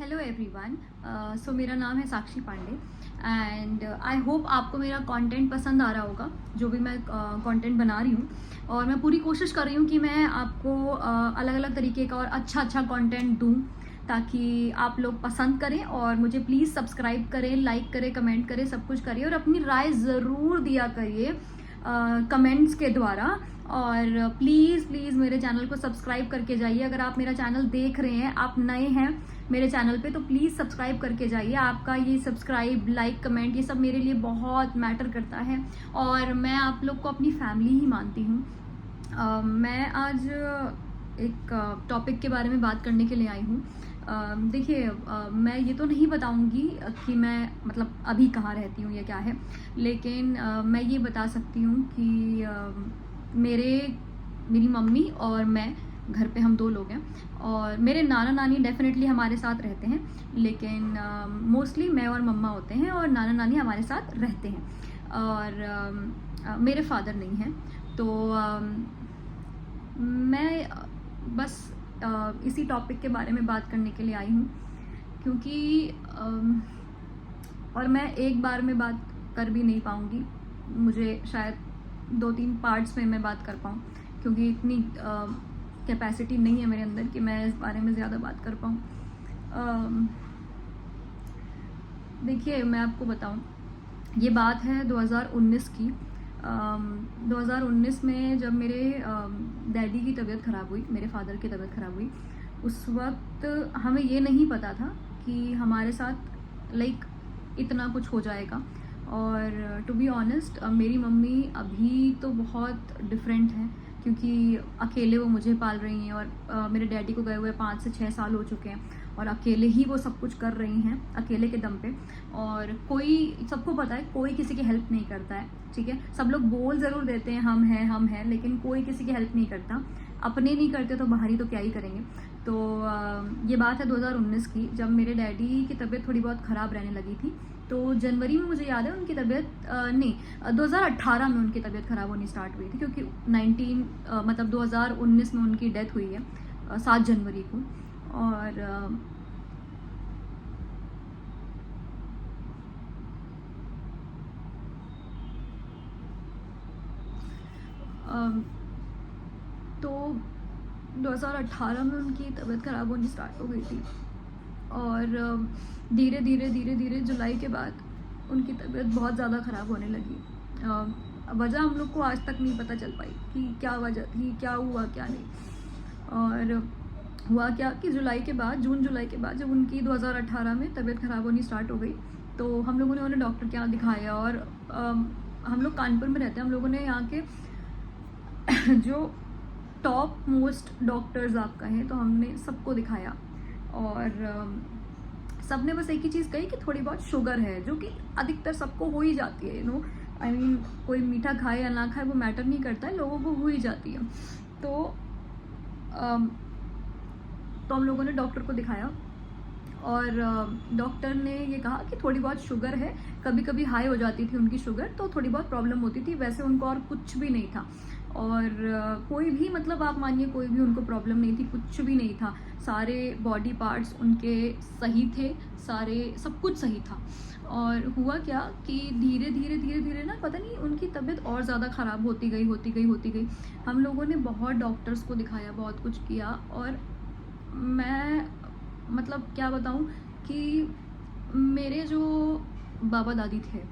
Hello everyone. सो मेरा नाम है साक्षी पांडे एंड आई होप आपको मेरा कंटेंट पसंद आ रहा होगा, जो भी मैं कंटेंट बना रही हूँ। और मैं पूरी कोशिश कर रही हूँ कि मैं आपको अलग अलग तरीके का और अच्छा कंटेंट दूँ ताकि आप लोग पसंद करें। और मुझे प्लीज़ सब्सक्राइब करें, लाइक करें, कमेंट करें, सब कुछ करिए और अपनी राय ज़रूर दिया करिए कमेंट्स के द्वारा। और प्लीज़ प्लीज़ मेरे चैनल को सब्सक्राइब करके जाइए। अगर आप मेरा चैनल देख रहे हैं, आप नए हैं मेरे चैनल पे, तो प्लीज़ सब्सक्राइब करके जाइए। आपका ये सब्सक्राइब, लाइक, कमेंट, ये सब मेरे लिए बहुत मैटर करता है और मैं आप लोग को अपनी फैमिली ही मानती हूँ। मैं आज एक टॉपिक के बारे में बात करने के लिए आई हूँ। देखिए, मैं ये तो नहीं बताऊंगी कि मैं मतलब अभी कहाँ रहती हूँ या क्या है, लेकिन मैं ये बता सकती हूँ कि मेरी मम्मी और मैं घर पे हम 2 लोग हैं और मेरे नाना नानी डेफिनेटली हमारे साथ रहते हैं, लेकिन मोस्टली मैं और मम्मा होते हैं और नाना नानी हमारे साथ रहते हैं। और मेरे फादर नहीं हैं। तो मैं बस इसी टॉपिक के बारे में बात करने के लिए आई हूँ, क्योंकि और मैं एक बार में बात कर भी नहीं पाऊँगी। मुझे शायद 2-3 पार्ट्स में मैं बात कर पाऊँ, क्योंकि इतनी कैपेसिटी नहीं है मेरे अंदर कि मैं इस बारे में ज़्यादा बात कर पाऊँ। देखिए, मैं आपको बताऊँ, ये बात है 2019 की। 2019 में जब मेरे डैडी की तबीयत ख़राब हुई, मेरे फादर की तबीयत ख़राब हुई, उस वक्त हमें ये नहीं पता था कि हमारे साथ इतना कुछ हो जाएगा। और टू बी ऑनेस्ट, मेरी मम्मी अभी तो बहुत डिफरेंट है, क्योंकि अकेले वो मुझे पाल रही हैं और मेरे डैडी को गए हुए 5 से 6 साल हो चुके हैं और अकेले ही वो सब कुछ कर रही हैं, अकेले के दम पे। और सबको पता है, कोई किसी की हेल्प नहीं करता है, ठीक है। सब लोग बोल ज़रूर देते हैं हम हैं, लेकिन कोई किसी की हेल्प नहीं करता। अपने नहीं करते तो बाहरी तो क्या ही करेंगे। तो ये बात है 2019 की, जब मेरे डैडी की तबीयत थोड़ी बहुत ख़राब रहने लगी थी। तो जनवरी में मुझे याद है उनकी तबीयत 2018 में उनकी तबीयत ख़राब होनी स्टार्ट हुई थी, क्योंकि 2019 में उनकी डेथ हुई है 7 जनवरी को। और तो 2018 में उनकी तबीयत ख़राब होनी स्टार्ट हो गई थी और धीरे धीरे जुलाई के बाद उनकी तबीयत बहुत ज़्यादा ख़राब होने लगी। वजह हम लोग को आज तक नहीं पता चल पाई कि क्या वजह थी, क्या हुआ क्या नहीं। और हुआ क्या कि जून जुलाई के बाद जब उनकी 2018 में तबीयत ख़राब होनी स्टार्ट हो गई, तो हम लोगों ने उन्हें डॉक्टर के यहाँ दिखाया। और हम लोग कानपुर में रहते हैं, हम लोगों ने यहाँ के जो टॉप मोस्ट डॉक्टर्स आप कहें, तो हमने सबको दिखाया और सब ने बस एक ही चीज़ कही कि थोड़ी बहुत शुगर है, जो कि अधिकतर सबको हो ही जाती है। आई मीन, कोई मीठा खाए या ना खाए वो मैटर नहीं करता है, लोगों को हो ही जाती है। तो हम लोगों ने डॉक्टर को दिखाया और डॉक्टर ने ये कहा कि थोड़ी बहुत शुगर है, कभी कभी हाई हो जाती थी उनकी शुगर, तो थोड़ी बहुत प्रॉब्लम होती थी, वैसे उनको और कुछ भी नहीं था। और कोई भी, मतलब आप मानिए, कोई भी उनको प्रॉब्लम नहीं थी, कुछ भी नहीं था। सारे बॉडी पार्ट्स उनके सही थे, सारे सब कुछ सही था। और हुआ क्या कि धीरे धीरे ना, पता नहीं, उनकी तबीयत और ज़्यादा ख़राब होती गई। हम लोगों ने बहुत डॉक्टर्स को दिखाया, बहुत कुछ किया, और मैं मतलब क्या बताऊं कि मेरे जो बाबा दादी थे,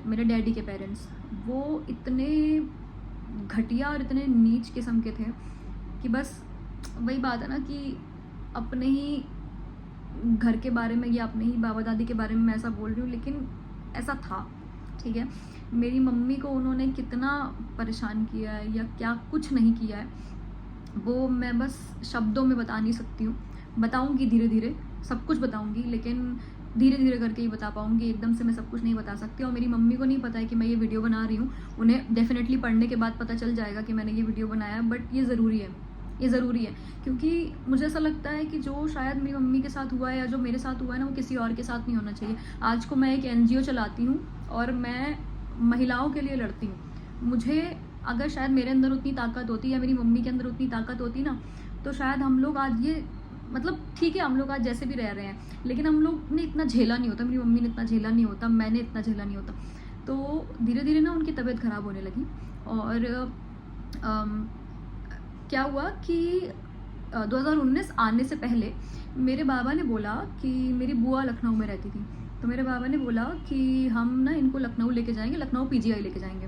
मेरे डैडी के पेरेंट्स, वो इतने घटिया और इतने नीच किस्म के थे कि बस वही बात है ना कि अपने ही घर के बारे में या अपने ही बाबा दादी के बारे में मैं ऐसा बोल रही हूँ, लेकिन ऐसा था, ठीक है। मेरी मम्मी को उन्होंने कितना परेशान किया है या क्या कुछ नहीं किया है, वो मैं बस शब्दों में बता नहीं सकती हूँ। बताऊँगी धीरे धीरे, सब कुछ बताऊँगी, लेकिन धीरे धीरे करके ही बता पाऊँगी, एकदम से मैं सब कुछ नहीं बता सकती। और मेरी मम्मी को नहीं पता है कि मैं ये वीडियो बना रही हूँ, उन्हें डेफिनेटली पढ़ने के बाद पता चल जाएगा कि मैंने ये वीडियो बनाया है। बट ये ज़रूरी है, क्योंकि मुझे ऐसा लगता है कि जो शायद मेरी मम्मी के साथ हुआ है या जो मेरे साथ हुआ है ना, वो किसी और के साथ नहीं होना चाहिए। आज को मैं एक NGO चलाती हूँ और मैं महिलाओं के लिए लड़ती हूँ। मुझे अगर शायद मेरे अंदर उतनी ताकत होती या मेरी मम्मी के अंदर उतनी ताकत होती ना, तो शायद हम लोग आज ये मतलब ठीक है हम लोग आज जैसे भी रह रहे हैं, लेकिन हम लोग ने इतना झेला नहीं होता, मेरी मम्मी ने इतना झेला नहीं होता, मैंने इतना झेला नहीं होता। तो धीरे धीरे ना उनकी तबीयत ख़राब होने लगी। और अम, क्या हुआ कि 2019 आने से पहले मेरे बाबा ने बोला कि मेरी बुआ लखनऊ में रहती थी, तो मेरे बाबा ने बोला कि हम ना इनको लखनऊ लेके जाएंगे, लखनऊ पीजीआई लेके जाएंगे।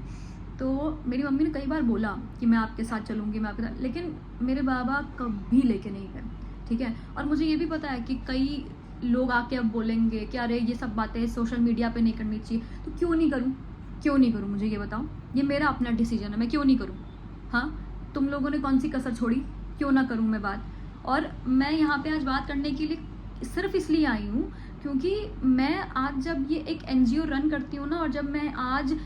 तो मेरी मम्मी ने कई बार बोला कि मैं आपके साथ चलूँगी, मैं आपके साथ, लेकिन मेरे बाबा कभी लेके नहीं गए, ठीक है। और मुझे ये भी पता है कि कई लोग आके अब बोलेंगे कि अरे ये सब बातें सोशल मीडिया पे नहीं करनी चाहिए, तो क्यों नहीं करूँ, क्यों नहीं करूँ, मुझे ये बताओ। ये मेरा अपना डिसीजन है, मैं क्यों नहीं करूँ। हाँ, तुम लोगों ने कौन सी कसर छोड़ी, क्यों ना करूँ मैं बात। और मैं यहाँ पे आज बात करने के लिए सिर्फ इसलिए आई हूँ क्योंकि मैं आज जब ये एक NGO रन करती हूँ ना, और जब मैं आज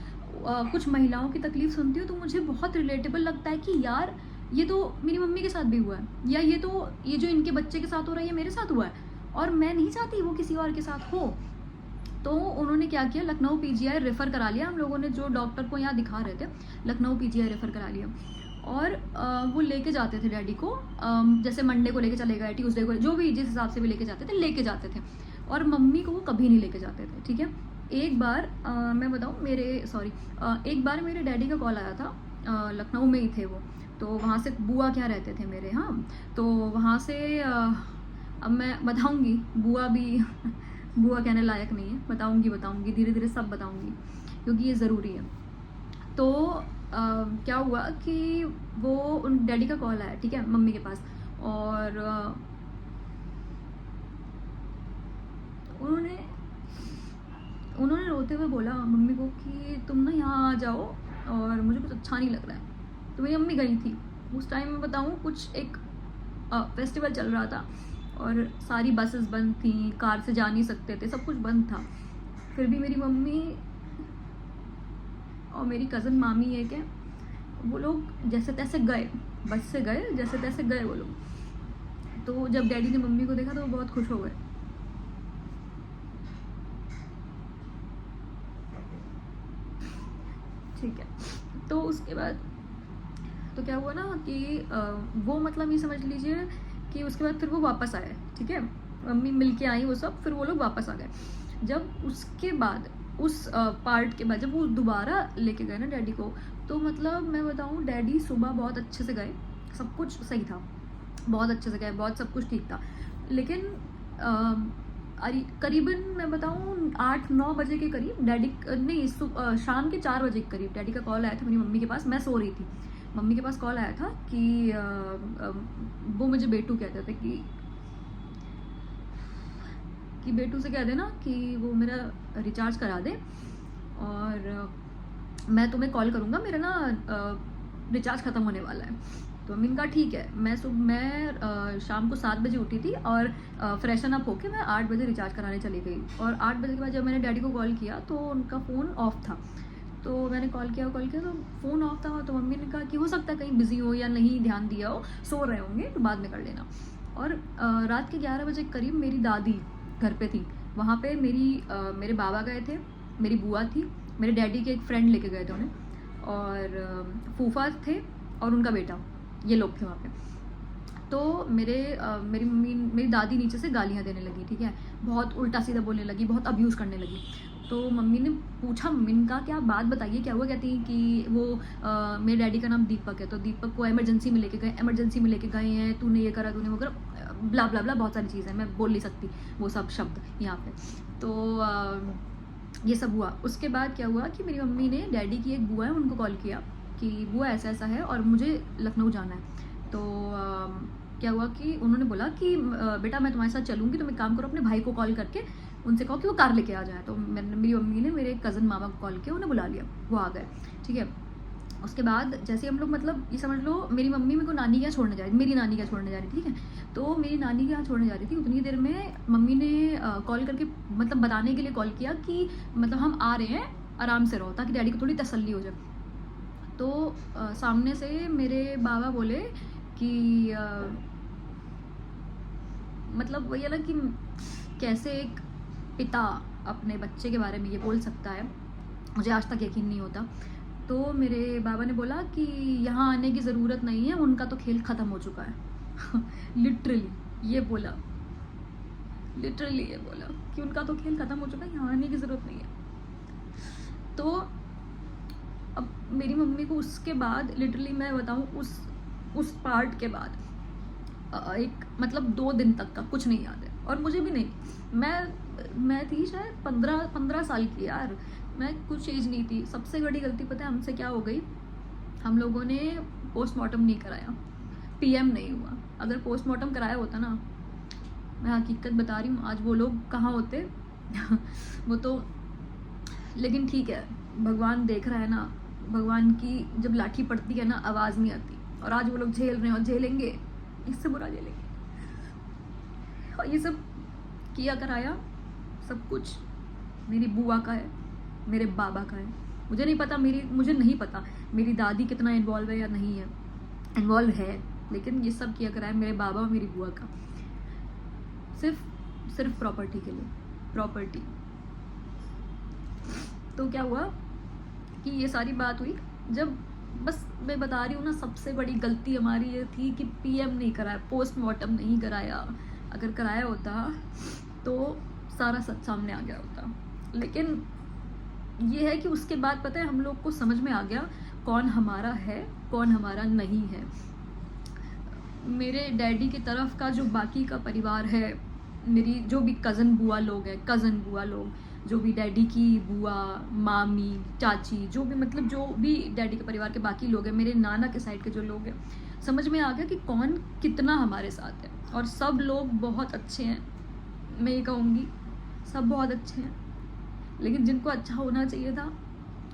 कुछ महिलाओं की तकलीफ सुनती हूँ, तो मुझे बहुत रिलेटेबल लगता है कि यार ये तो मेरी मम्मी के साथ भी हुआ है, या ये जो इनके बच्चे के साथ हो रहा है ये मेरे साथ हुआ है, और मैं नहीं चाहती वो किसी और के साथ हो। तो उन्होंने क्या किया, लखनऊ पीजीआई रेफ़र करा लिया। हम लोगों ने जो डॉक्टर को यहाँ दिखा रहे थे, लखनऊ पीजीआई रेफ़र करा लिया। और वो लेके जाते थे डैडी को, जैसे मंडे को लेके चले गए, ट्यूसडे को, जो भी जिस हिसाब से भी लेके जाते थे, लेके जाते थे। और मम्मी को वो कभी नहीं लेके जाते थे, ठीक है। एक बार मैं बताऊँ, एक बार मेरे डैडी का कॉल आया था, लखनऊ में ही थे वो, तो वहाँ से बुआ क्या रहते थे मेरे, हाँ, तो वहाँ से अब मैं बताऊँगी, बुआ भी बुआ कहने लायक नहीं है, बताऊँगी धीरे धीरे सब बताऊँगी क्योंकि ये ज़रूरी है। तो क्या हुआ कि वो उन डैडी का कॉल आया, ठीक है, मम्मी के पास, और उन्होंने रोते हुए बोला मम्मी को कि तुम ना यहाँ आ जाओ, और मुझे कुछ अच्छा नहीं लग रहा है। तो मेरी मम्मी गई थी उस टाइम में, बताऊँ, कुछ एक फेस्टिवल चल रहा था और सारी बसेस बंद थी, कार से जा नहीं सकते थे, सब कुछ बंद था। फिर भी मेरी मम्मी और मेरी कज़न मामी है क्या, वो लोग जैसे तैसे गए, बस से गए, जैसे तैसे गए वो लोग। तो जब डैडी ने मम्मी को देखा तो वो बहुत खुश हो गए। ठीक है, तो उसके बाद तो क्या हुआ ना कि वो मतलब ये समझ लीजिए कि उसके बाद फिर वो वापस आए, ठीक है, मम्मी मिल के आई वो सब, फिर वो लोग वापस आ गए। जब उसके बाद उस पार्ट के बाद जब वो दोबारा लेके गए ना डैडी को, तो मतलब मैं बताऊँ, डैडी सुबह बहुत अच्छे से गए, सब कुछ सही था, बहुत अच्छे से गए, बहुत सब कुछ ठीक था। लेकिन करीबन मैं बताऊँ 8-9 बजे के करीब डैडी नहीं, शाम के 4 बजे के करीब डैडी का कॉल आया था मेरी मम्मी के पास। मैं सो रही थी, मम्मी के पास कॉल आया था कि वो मुझे बेटू कहते थे कि बेटू से कह देना कि वो मेरा रिचार्ज करा दे और मैं तुम्हें कॉल करूँगा, मेरा ना रिचार्ज ख़त्म होने वाला है। तो मम्मी ने कहा ठीक है। मैं शाम को 7 बजे उठी थी और फ्रेशन अप होके मैं 8 बजे रिचार्ज कराने चली गई। और 8 बजे के बाद जब मैंने डैडी को कॉल किया तो उनका फ़ोन ऑफ था। तो मैंने कॉल किया तो फ़ोन ऑफ था। तो मम्मी ने कहा कि हो सकता है कहीं बिज़ी हो या नहीं ध्यान दिया हो, सो रहे होंगे, तो बाद में कर लेना। और रात के 11 बजे करीब मेरी दादी घर पे थी। वहाँ पे मेरे बाबा गए थे, मेरी बुआ थी, मेरे डैडी के एक फ्रेंड लेके गए थे उन्हें, और फूफा थे और उनका बेटा, ये लोग थे वहाँ पे। तो मेरी दादी नीचे से गालियाँ देने लगी, ठीक है, बहुत उल्टा सीधा बोलने लगी, बहुत अब्यूज़ करने लगी। तो मम्मी ने पूछा, मम्मी ने कहा कि आप बात बताइए क्या हुआ। कहती हैं कि वो मेरे डैडी का नाम दीपक है, तो दीपक को इमरजेंसी में लेके गए हैं, तूने ये करा, तूने वो करा, ब्ला ब्ला ब्ला, बहुत सारी चीज़ें, मैं बोल नहीं सकती वो सब शब्द यहाँ पे। तो ये सब हुआ। उसके बाद क्या हुआ कि मेरी मम्मी ने डैडी की एक बुआ है उनको कॉल किया कि बुआ ऐसा ऐसा है और मुझे लखनऊ जाना है। तो क्या हुआ कि उन्होंने बोला कि बेटा मैं तुम्हारे साथ चलूँगी, तुम एक काम करो, अपने भाई को कॉल करके उनसे कहो कि वो कार लेके आ जाए। तो मेरी मम्मी ने मेरे कज़न मामा को कॉल किया, उन्हें बुला लिया, वो आ गए, ठीक है। उसके बाद जैसे हम लोग, मतलब ये समझ लो मेरी मम्मी मेरे को नानी के यहाँ छोड़ने जा रही थी, मेरी नानी के यहाँ छोड़ने जा रही थी, ठीक है। तो मेरी नानी के यहाँ छोड़ने जा रही थी, उतनी देर में मम्मी ने कॉल करके मतलब बताने के लिए कॉल किया कि मतलब हम आ रहे हैं, आराम से रहो, ताकि डैडी को थोड़ी तसल्ली हो जाए। तो सामने से मेरे बाबा बोले कि मतलब वही है ना कि कैसे एक पिता अपने बच्चे के बारे में ये बोल सकता है, मुझे आज तक यकीन नहीं होता। तो मेरे बाबा ने बोला कि यहाँ आने की ज़रूरत नहीं है, उनका तो खेल ख़त्म हो चुका है लिटरली ये बोला, लिटरली ये बोला कि उनका तो खेल खत्म हो चुका है, यहाँ आने की ज़रूरत नहीं है। तो अब मेरी मम्मी को उसके बाद लिटरली मैं बताऊँ, उस पार्ट के बाद एक मतलब 2 दिन तक का कुछ नहीं याद है। और मुझे भी नहीं, मैं थी शायद 15 साल की यार, मैं कुछ एज नहीं थी। सबसे बड़ी गलती पता है हमसे क्या हो गई, हम लोगों ने पोस्टमार्टम नहीं कराया, पीएम नहीं हुआ। अगर पोस्टमार्टम कराया होता ना, मैं हकीकत बता रही हूँ, आज वो लोग कहाँ होते वो तो, लेकिन ठीक है, भगवान देख रहा है ना, भगवान की जब लाठी पड़ती है ना आवाज़ नहीं आती। और आज वो लोग झेल रहे हैं और झेलेंगे, इससे बुरा झेलेंगे। और ये सब किया कराया सब कुछ मेरी बुआ का है, मेरे बाबा का है। मुझे नहीं पता मेरी दादी कितना इन्वॉल्व है या नहीं है, इन्वॉल्व है, लेकिन ये सब किया कराया मेरे बाबा और मेरी बुआ का, सिर्फ प्रॉपर्टी के लिए, प्रॉपर्टी। तो क्या हुआ कि ये सारी बात हुई जब, बस मैं बता रही हूँ ना, सबसे बड़ी गलती हमारी ये थी कि पीएम नहीं कराया, पोस्टमार्टम नहीं कराया। अगर कराया होता तो सारा सच सामने आ गया होता। लेकिन ये है कि उसके बाद पता है हम लोग को समझ में आ गया कौन हमारा है, कौन हमारा नहीं है। मेरे डैडी की तरफ का जो बाकी का परिवार है, मेरी जो भी कज़न बुआ लोग, जो भी डैडी की बुआ, मामी, चाची, जो भी मतलब जो भी डैडी के परिवार के बाकी लोग हैं, मेरे नाना के साइड के जो लोग हैं, समझ में आ गया कि कौन कितना हमारे साथ है। और सब लोग बहुत अच्छे हैं, मैं ये कहूँगी सब बहुत अच्छे हैं। लेकिन जिनको अच्छा होना चाहिए था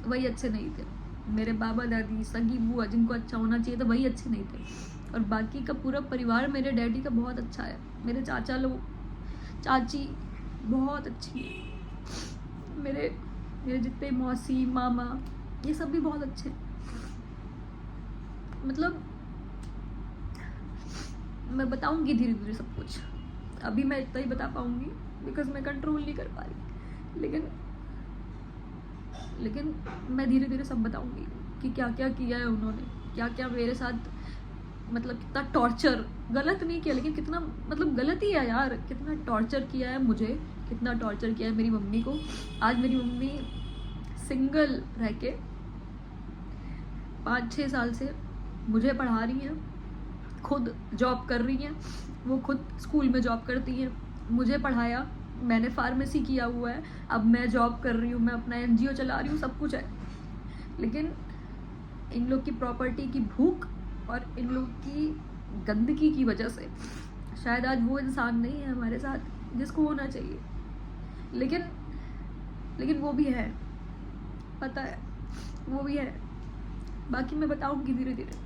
वही अच्छे नहीं थे। मेरे बाबा दादी, सगी बुआ, जिनको अच्छा होना चाहिए था वही अच्छे नहीं थे। और बाकी का पूरा परिवार मेरे डैडी का बहुत अच्छा है। मेरे चाचा लोग, चाची बहुत अच्छी है। मेरे जितने मौसी, मामा, ये सब भी बहुत अच्छे हैं। मतलब मैं बताऊंगी धीरे धीरे सब कुछ, अभी मैं इतना ही बता पाऊंगी बिकॉज मैं कंट्रोल नहीं कर पा रही। लेकिन मैं धीरे धीरे सब बताऊंगी कि क्या क्या किया है उन्होंने, क्या क्या मेरे साथ, मतलब कितना टॉर्चर, गलत नहीं किया लेकिन कितना, मतलब गलत ही है यार, कितना टॉर्चर किया है मुझे, कितना टॉर्चर किया है मेरी मम्मी को। आज मेरी मम्मी सिंगल रह के 5-6 साल से मुझे पढ़ा रही हैं, खुद जॉब कर रही हैं, वो खुद स्कूल में जॉब करती हैं, मुझे पढ़ाया, मैंने फार्मेसी किया हुआ है, अब मैं जॉब कर रही हूँ, मैं अपना एनजीओ चला रही हूँ, सब कुछ है। लेकिन इन लोग की प्रॉपर्टी की भूख और इन लोग की गंदगी की वजह से शायद आज वो इंसान नहीं है हमारे साथ जिसको होना चाहिए। लेकिन वो भी है, पता है वो भी है। बाकी मैं बताऊंगी धीरे धीरे।